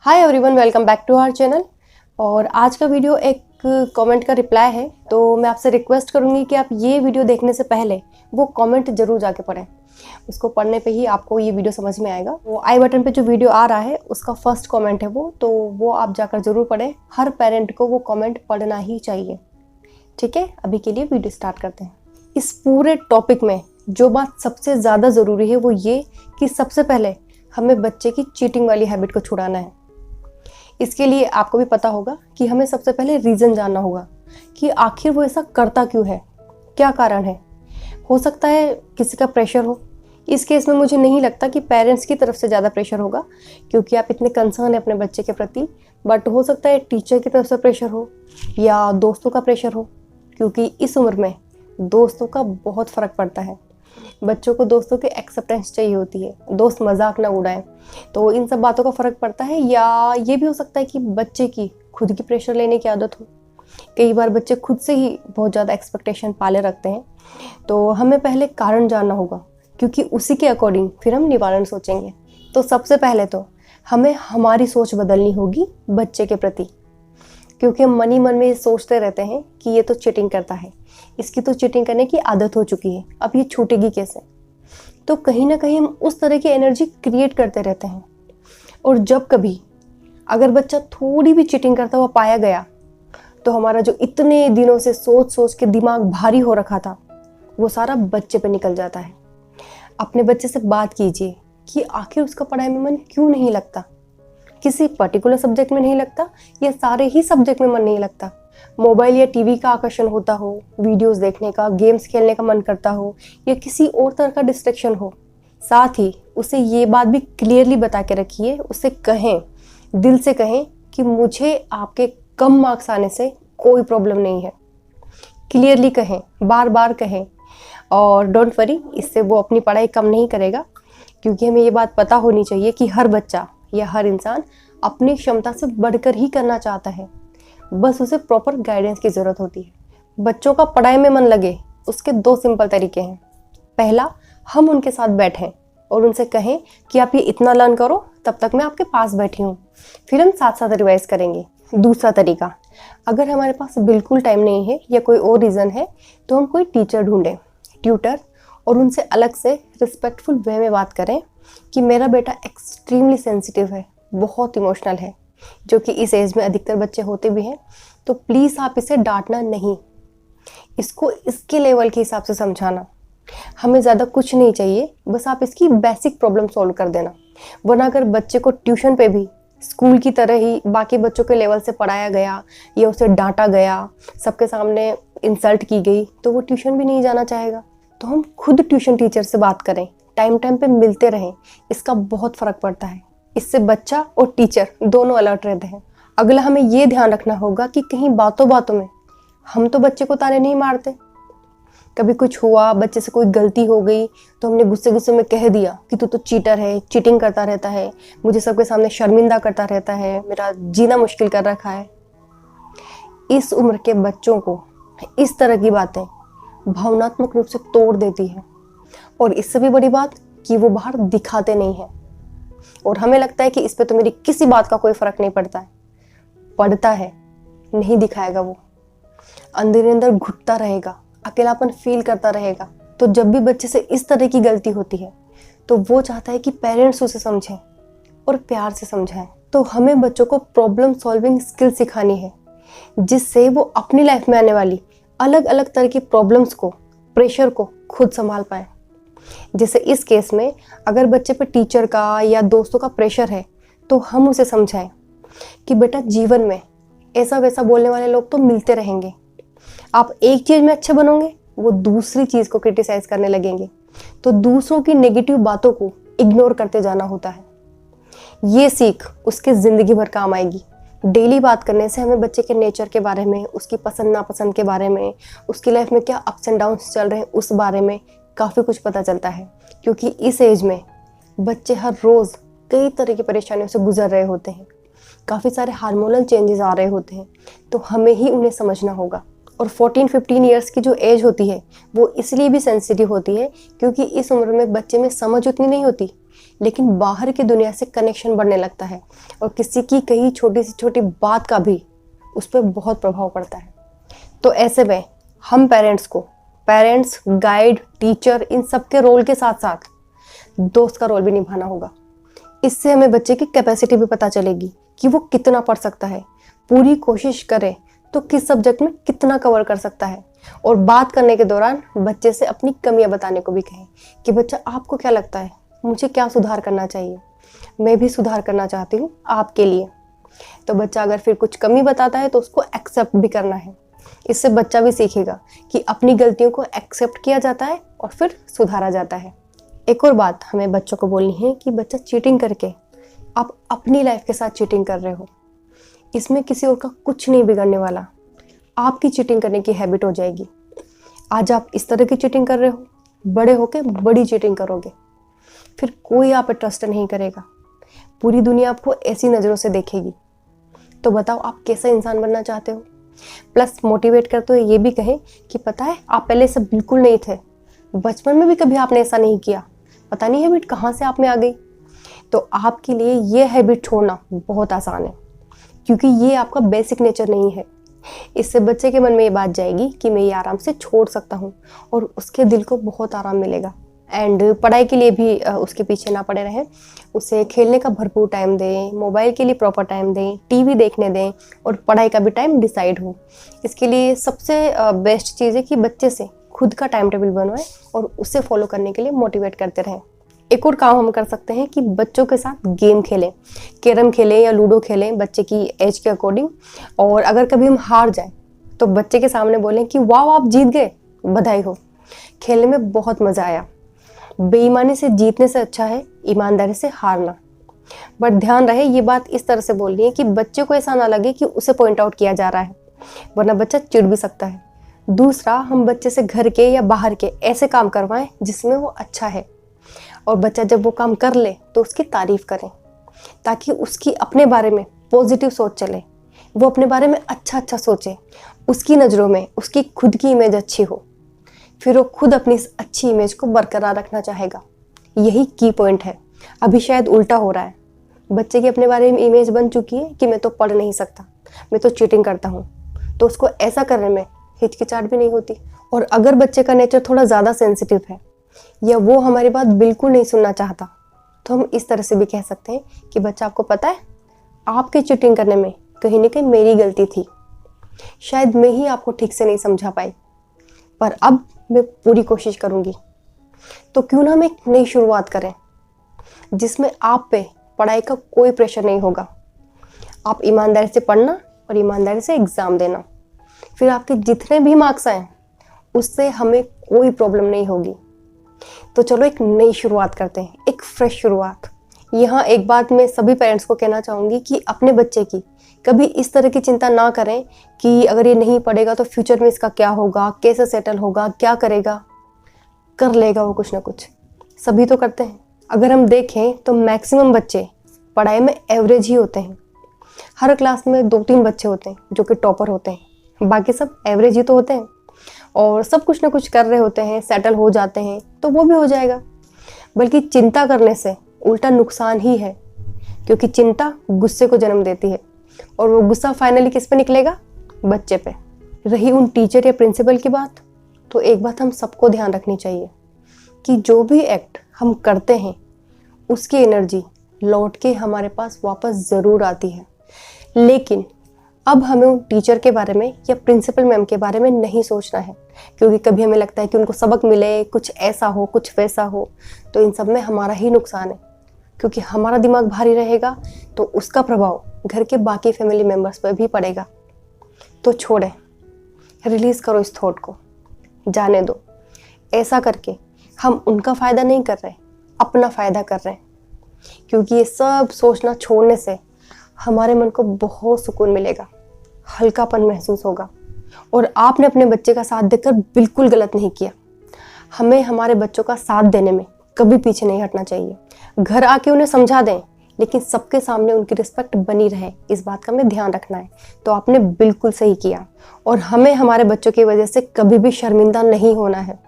Hi everyone, welcome back to our channel. और आज का वीडियो एक कमेंट का रिप्लाई है। तो मैं आपसे रिक्वेस्ट करूंगी कि आप ये वीडियो देखने से पहले वो कमेंट जरूर जाके पढ़ें। उसको पढ़ने पे ही आपको ये वीडियो समझ में आएगा। वो आई बटन पे जो वीडियो आ रहा है उसका फर्स्ट कमेंट है वो आप जाकर जरूर पढ़ें। हर पेरेंट को वो कमेंट पढ़ना ही चाहिए। ठीक है, अभी के लिए वीडियो स्टार्ट करते हैं। इस पूरे टॉपिक में जो बात सबसे ज़्यादा ज़रूरी है वो ये कि सबसे पहले हमें बच्चे की चीटिंग वाली हैबिट को छुड़ाना है। इसके लिए आपको भी पता होगा कि हमें सबसे पहले रीज़न जानना होगा कि आखिर वो ऐसा करता क्यों है, क्या कारण है। हो सकता है किसी का प्रेशर हो। इस केस में मुझे नहीं लगता कि पेरेंट्स की तरफ से ज़्यादा प्रेशर होगा, क्योंकि आप इतने कंसर्न हैं अपने बच्चे के प्रति। बट हो सकता है टीचर की तरफ से प्रेशर हो या दोस्तों का प्रेशर हो, क्योंकि इस उम्र में दोस्तों का बहुत फ़र्क पड़ता है। बच्चों को दोस्तों की एक्सेप्टेंस चाहिए होती है, दोस्त मजाक ना उड़ाएं, तो इन सब बातों का फ़र्क पड़ता है। या ये भी हो सकता है कि बच्चे की खुद की प्रेशर लेने की आदत हो। कई बार बच्चे खुद से ही बहुत ज़्यादा एक्सपेक्टेशन पाले रखते हैं। तो हमें पहले कारण जानना होगा, क्योंकि उसी के अकॉर्डिंग फिर हम निवारण सोचेंगे। तो सबसे पहले तो हमें हमारी सोच बदलनी होगी बच्चे के प्रति, क्योंकि हम मन ही मन में ये सोचते रहते हैं कि ये तो चीटिंग करता है, इसकी तो चीटिंग करने की आदत हो चुकी है, अब ये छूटेगी कैसे। तो कहीं ना कहीं हम उस तरह की एनर्जी क्रिएट करते रहते हैं। और जब कभी अगर बच्चा थोड़ी भी चीटिंग करता हुआ पाया गया, तो हमारा जो इतने दिनों से सोच सोच के दिमाग भारी हो रखा था वो सारा बच्चे पे निकल जाता है। अपने बच्चे से बात कीजिए कि आखिर उसका पढ़ाई में मन क्यों नहीं लगता। किसी पर्टिकुलर सब्जेक्ट में नहीं लगता या सारे ही सब्जेक्ट में मन नहीं लगता। मोबाइल या टीवी का आकर्षण होता हो, वीडियोस देखने का, गेम्स खेलने का मन करता हो, या किसी और तरह का डिस्ट्रैक्शन हो। साथ ही उसे ये बात भी क्लियरली बता के रखिए, उसे कहें, दिल से कहें कि मुझे आपके कम मार्क्स आने से कोई प्रॉब्लम नहीं है। क्लियरली कहें, बार बार कहें। और डोंट वरी, इससे वो अपनी पढ़ाई कम नहीं करेगा, क्योंकि हमें ये बात पता होनी चाहिए कि हर बच्चा या हर इंसान अपनी क्षमता से बढ़कर ही करना चाहता है। बस उसे प्रॉपर गाइडेंस की ज़रूरत होती है। बच्चों का पढ़ाई में मन लगे, उसके दो सिंपल तरीके हैं। पहला, हम उनके साथ बैठें और उनसे कहें कि आप ये इतना लर्न करो, तब तक मैं आपके पास बैठी हूँ, फिर हम साथ साथ रिवाइज करेंगे। दूसरा तरीका, अगर हमारे पास बिल्कुल टाइम नहीं है या कोई और रीज़न है, तो हम कोई टीचर ढूंढें, ट्यूटर, और उनसे अलग से रिस्पेक्टफुल वे में बात करें कि मेरा बेटा एक्सट्रीमली सेंसिटिव है, बहुत इमोशनल है, जो कि इस एज में अधिकतर बच्चे होते भी हैं। तो प्लीज़ आप इसे डांटना नहीं, इसको इसके लेवल के हिसाब से समझाना। हमें ज़्यादा कुछ नहीं चाहिए, बस आप इसकी बेसिक प्रॉब्लम सॉल्व कर देना। वरना अगर बच्चे को ट्यूशन पे भी स्कूल की तरह ही बाकी बच्चों के लेवल से पढ़ाया गया या उसे डांटा गया, सबके सामने इंसल्ट की गई, तो वो ट्यूशन भी नहीं जाना चाहेगा। तो हम खुद ट्यूशन टीचर से बात करें, टाइम टाइम पे मिलते रहें, इसका बहुत फ़र्क पड़ता है। इससे बच्चा और टीचर दोनों अलर्ट रहते हैं। अगला, हमें ये ध्यान रखना होगा कि कहीं बातों बातों में हम तो बच्चे को ताने नहीं मारते। कभी कुछ हुआ, बच्चे से कोई गलती हो गई, तो हमने गुस्से गुस्से में कह दिया कि तू तो चीटर है, चीटिंग करता रहता है, मुझे सबके सामने शर्मिंदा करता रहता है, मेरा जीना मुश्किल कर रखा है। इस उम्र के बच्चों को इस तरह की बातें भावनात्मक रूप से तोड़ देती है। और इससे भी बड़ी बात कि वो बाहर दिखाते नहीं हैं। और हमें लगता है कि इस पे तो मेरी किसी बात का कोई फर्क नहीं पड़ता है। पड़ता है, नहीं दिखाएगा वो, अंदर अंदर घुटता रहेगा, अकेलापन फील करता रहेगा। तो जब भी बच्चे से इस तरह की गलती होती है, तो वो चाहता है कि पेरेंट्स उसे समझें और प्यार से समझाएं। तो हमें बच्चों को प्रॉब्लम सॉल्विंग स्किल सिखानी है, जिससे वो अपनी लाइफ में आने वाली अलग अलग तरह की प्रॉब्लम्स को, प्रेशर को खुद संभाल पाए। जैसे इस केस में अगर बच्चे पे टीचर का या दोस्तों का प्रेशर है, तो हम उसे समझाएं कि बेटा, जीवन में ऐसा वैसा बोलने वाले लोग तो मिलते रहेंगे। आप एक चीज़ में अच्छे बनोगे, वो दूसरी चीज़ को क्रिटिसाइज करने लगेंगे। तो दूसरों की नेगेटिव बातों को इग्नोर करते जाना होता है। ये सीख उसके ज़िंदगी भर काम आएगी। डेली बात करने से हमें बच्चे के नेचर के बारे में, उसकी पसंद नापसंद के बारे में, उसकी लाइफ में क्या अप्स एंड डाउन्स चल रहे हैं उस बारे में काफ़ी कुछ पता चलता है। क्योंकि इस एज में बच्चे हर रोज़ कई तरह की परेशानियों से गुजर रहे होते हैं, काफ़ी सारे हार्मोनल चेंजेस आ रहे होते हैं। तो हमें ही उन्हें समझना होगा। और 14-15 ईयर्स की जो एज होती है वो इसलिए भी सेंसिटिव होती है, क्योंकि इस उम्र में बच्चे में समझ उतनी नहीं होती लेकिन बाहर की दुनिया से कनेक्शन बढ़ने लगता है और किसी की कहीं छोटी से छोटी बात का भी उस पर बहुत प्रभाव पड़ता है। तो ऐसे में हम पेरेंट्स, गाइड, टीचर, इन सब के रोल के साथ साथ दोस्त का रोल भी निभाना होगा। इससे हमें बच्चे की कैपेसिटी भी पता चलेगी कि वो कितना पढ़ सकता है, पूरी कोशिश करे तो किस सब्जेक्ट में कितना कवर कर सकता है। और बात करने के दौरान बच्चे से अपनी कमियां बताने को भी कहें कि बच्चा आपको क्या लगता है, मुझे क्या सुधार करना चाहिए, मैं भी सुधार करना चाहती हूँ आपके लिए। तो बच्चा अगर फिर कुछ कमी बताता है तो उसको एक्सेप्ट भी करना है। इससे बच्चा भी सीखेगा कि अपनी गलतियों को एक्सेप्ट किया जाता है और फिर सुधारा जाता है। एक और बात हमें बच्चों को बोलनी है कि बच्चा चीटिंग करके आप अपनी लाइफ के साथ चीटिंग कर रहे हो, इसमें किसी और का कुछ नहीं बिगड़ने वाला। आपकी चीटिंग करने की हैबिट हो जाएगी। आज आप इस तरह की चीटिंग कर रहे हो, बड़े होके बड़ी चीटिंग करोगे, फिर कोई आप पे ट्रस्ट नहीं करेगा, पूरी दुनिया आपको ऐसी नज़रों से देखेगी। तो बताओ आप कैसा इंसान बनना चाहते हो। प्लस मोटिवेट करते हुए ये भी कहें कि पता है आप पहले सब बिल्कुल नहीं थे, बचपन में भी कभी आपने ऐसा नहीं किया, पता नहीं हैबिट कहाँ से आप में आ गई। तो आपके लिए ये हैबिट छोड़ना बहुत आसान है, क्योंकि ये आपका बेसिक नेचर नहीं है। इससे बच्चे के मन में ये बात जाएगी कि मैं ये आराम से छोड़ सकता हूँ और उसके दिल को बहुत आराम मिलेगा। एंड पढ़ाई के लिए भी उसके पीछे ना पड़े रहें, उसे खेलने का भरपूर टाइम दें, मोबाइल के लिए प्रॉपर टाइम दें, टीवी देखने दें और पढ़ाई का भी टाइम डिसाइड हो। इसके लिए सबसे बेस्ट चीज़ है कि बच्चे से खुद का टाइम टेबल बनवाएं और उसे फॉलो करने के लिए मोटिवेट करते रहें। एक और काम हम कर सकते हैं कि बच्चों के साथ गेम खेलें, कैरम खेलें या लूडो खेलें बच्चे की एज के अकॉर्डिंग। और अगर कभी हम हार जाएं तो बच्चे के सामने बोलें कि वाह आप जीत गए, बधाई हो, खेलने में बहुत मज़ा आया। बेईमानी से जीतने से अच्छा है ईमानदारी से हारना। बट ध्यान रहे ये बात इस तरह से बोलनी है कि बच्चे को ऐसा ना लगे कि उसे पॉइंट आउट किया जा रहा है, वरना बच्चा चिढ़ भी सकता है। दूसरा, हम बच्चे से घर के या बाहर के ऐसे काम करवाएं जिसमें वो अच्छा है, और बच्चा जब वो काम कर ले तो उसकी तारीफ करें, ताकि उसकी अपने बारे में पॉजिटिव सोच चले, वो अपने बारे में अच्छा सोचे, उसकी नज़रों में उसकी खुद की इमेज अच्छी हो, फिर वो खुद अपनी इस अच्छी इमेज को बरकरार रखना चाहेगा। यही की पॉइंट है। अभी शायद उल्टा हो रहा है, बच्चे की अपने बारे में इमेज बन चुकी है कि मैं तो पढ़ नहीं सकता, मैं तो चीटिंग करता हूँ, तो उसको ऐसा करने में हिचकिचाहट भी नहीं होती। और अगर बच्चे का नेचर थोड़ा ज़्यादा सेंसिटिव है या वो हमारी बात बिल्कुल नहीं सुनना चाहता, तो हम इस तरह से भी कह सकते हैं कि बच्चा आपको पता है आपके चीटिंग करने में कहीं ना कहीं मेरी गलती थी, शायद मैं ही आपको ठीक से नहीं समझा पाई, पर अब मैं पूरी कोशिश करूँगी। तो क्यों ना हम एक नई शुरुआत करें जिसमें आप पे पढ़ाई का कोई प्रेशर नहीं होगा। आप ईमानदारी से पढ़ना और ईमानदारी से एग्ज़ाम देना, फिर आपके जितने भी मार्क्स आए उससे हमें कोई प्रॉब्लम नहीं होगी। तो चलो एक नई शुरुआत करते हैं, एक फ्रेश शुरुआत। यहाँ एक बात मैं सभी पेरेंट्स को कहना चाहूँगी कि अपने बच्चे की कभी इस तरह की चिंता ना करें कि अगर ये नहीं पढ़ेगा तो फ्यूचर में इसका क्या होगा, कैसे सेटल होगा, क्या करेगा। कर लेगा वो कुछ ना कुछ, सभी तो करते हैं। अगर हम देखें तो मैक्सिमम बच्चे पढ़ाई में एवरेज ही होते हैं। हर क्लास में 2-3 बच्चे होते हैं जो कि टॉपर होते हैं, बाकी सब एवरेज ही तो होते हैं और सब कुछ ना कुछ कर रहे होते हैं, सेटल हो जाते हैं, तो वो भी हो जाएगा। बल्कि चिंता करने से उल्टा नुकसान ही है, क्योंकि चिंता गुस्से को जन्म देती है और वो गुस्सा फाइनली किस पे निकलेगा, बच्चे पे। रही उन टीचर या प्रिंसिपल की बात, तो एक बात हम सबको ध्यान रखनी चाहिए कि जो भी एक्ट हम करते हैं उसकी एनर्जी लौट के हमारे पास वापस ज़रूर आती है। लेकिन अब हमें उन टीचर के बारे में या प्रिंसिपल मैम के बारे में नहीं सोचना है, क्योंकि कभी हमें लगता है कि उनको सबक मिले, कुछ ऐसा हो कुछ वैसा हो, तो इन सब में हमारा ही नुकसान है। क्योंकि हमारा दिमाग भारी रहेगा तो उसका प्रभाव घर के बाकी फैमिली मेम्बर्स पर भी पड़ेगा। तो छोड़ें, रिलीज़ करो इस थॉट को, जाने दो। ऐसा करके हम उनका फ़ायदा नहीं कर रहे, अपना फ़ायदा कर रहे हैं। क्योंकि ये सब सोचना छोड़ने से हमारे मन को बहुत सुकून मिलेगा, हल्कापन महसूस होगा। और आपने अपने बच्चे का साथ देकर बिल्कुल गलत नहीं किया। हमें हमारे बच्चों का साथ देने में कभी पीछे नहीं हटना चाहिए। घर आके उन्हें समझा दें, लेकिन सबके सामने उनकी रिस्पेक्ट बनी रहे, इस बात का हमें ध्यान रखना है। तो आपने बिल्कुल सही किया। और हमें हमारे बच्चों की वजह से कभी भी शर्मिंदा नहीं होना है।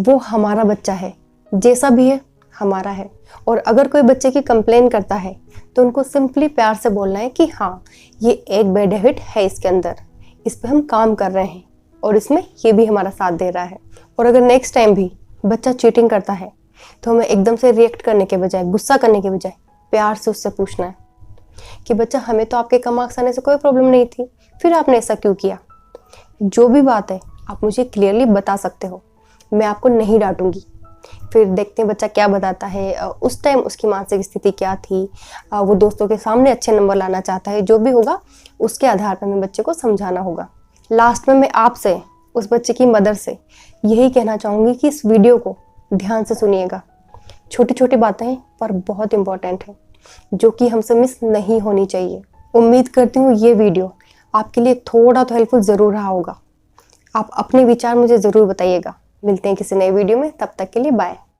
वो हमारा बच्चा है, जैसा भी है हमारा है। और अगर कोई बच्चे की कंप्लेन करता है तो उनको सिंपली प्यार से बोलना है कि हाँ, ये एक बैड हैबिट है इसके अंदर, इस पे हम काम कर रहे हैं और इसमें ये भी हमारा साथ दे रहा है। और अगर नेक्स्ट टाइम भी बच्चा चीटिंग करता है तो हमें एकदम से रिएक्ट करने के बजाय, गुस्सा करने के बजाय प्यार से उससे पूछना है कि बच्चा, हमें तो आपके कम मार्क्स आने से कोई प्रॉब्लम नहीं थी, फिर आपने ऐसा क्यों किया? जो भी बात है आप मुझे क्लियरली बता सकते हो, मैं आपको नहीं डांटूंगी। फिर देखते हैं बच्चा क्या बताता है, उस टाइम उसकी मानसिक स्थिति क्या थी, वो दोस्तों के सामने अच्छे नंबर लाना चाहता है, जो भी होगा उसके आधार पर हमें बच्चे को समझाना होगा। लास्ट में मैं आपसे, उस बच्चे की मदर से यही कहना चाहूँगी कि इस वीडियो को ध्यान से सुनिएगा। छोटी छोटी बातें हैं पर बहुत इंपॉर्टेंट है, जो कि हमसे मिस नहीं होनी चाहिए। उम्मीद करती हूँ ये वीडियो आपके लिए थोड़ा तो हेल्पफुल ज़रूर रहा होगा। आप अपने विचार मुझे ज़रूर बताइएगा। मिलते हैं किसी नए वीडियो में, तब तक के लिए बाय।